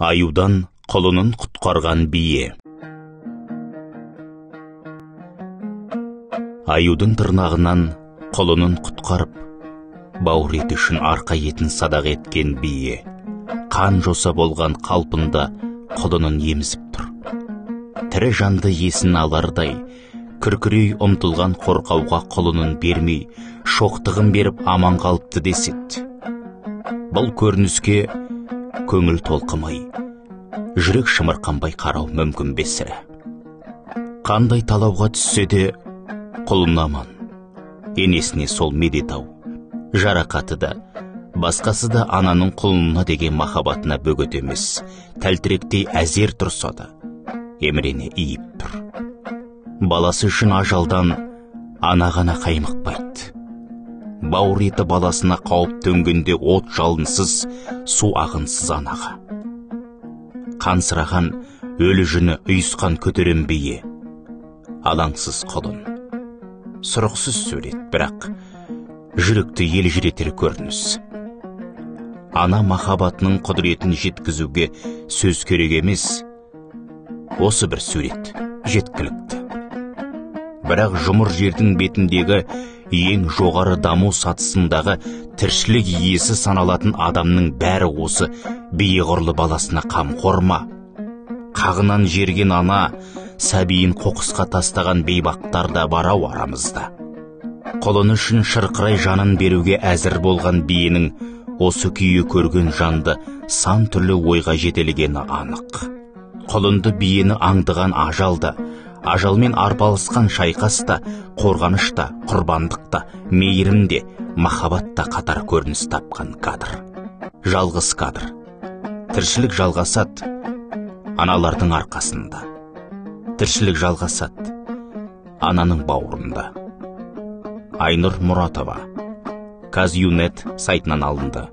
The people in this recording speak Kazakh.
Аюдан құлынын құтқарған бие. Аюдың тырнағынан құлынын құтқарып, бауыр еті үшін арқа етін садақ еткен бие, қан жоса болған қалпында құлынын емізіп тұр. Тірі жанды есін алардай, күркірей ұмтылған қорқауға құлынын бермей, шоқтығын беріп аман қалыпты деседі. Бұл көрініске көңіл толқымай, жүрек шымырқанбай қарау мүмкін бесірі. Қандай талауға түссе де құлын аман, енесіне сол медетау, жарақаты да, басқасы да ананың құлынына деген махаббатына бөгет емес, тәлтіректей әзер тұрса да, емірене иіп тұр. Баласы үшін ажалдан ана ғана қаймықпайды. Бауыр еті баласына қауіп төнгенде от жалынсыз, су ағынсыз анаға. Қансыраған өлі жүні ұйысқан көтерем бие, алаңсыз құлын. Сұрықсыз сурет, бірақ жүректі елжіретер көрініс. Ана махаббатының құдіретін жеткізуге сөз керек емес, осы бір сурет жеткілікті. Бірақ жұмыр жердің бетіндегі ең жоғары даму сатысындағы тіршілік иесі саналатын адамның бәрі осы бие құрлы баласына қамқор ма? Қағынан жерген ана, сәбиін қоқысқа тастаған бейбақтар да бар-ау арамызда. Құлыны үшін шырқырай жанын беруге әзір болған биенің осы күйі көрген жанды сан түрлі ойға жетелегені анық. Құлынды биені аңдыған ажалда, ажалмен арпалысқан шайқаста, қорғанышта, құрбандықта, мейірімде, махаббатта қатар көрініс тапқан кадр. Жалғыз кадр. Тіршілік жалғасады аналардың арқасында. Тіршілік жалғасады ананың бауырында. Айнұр Мұратова, Казюнет сайтынан алынды.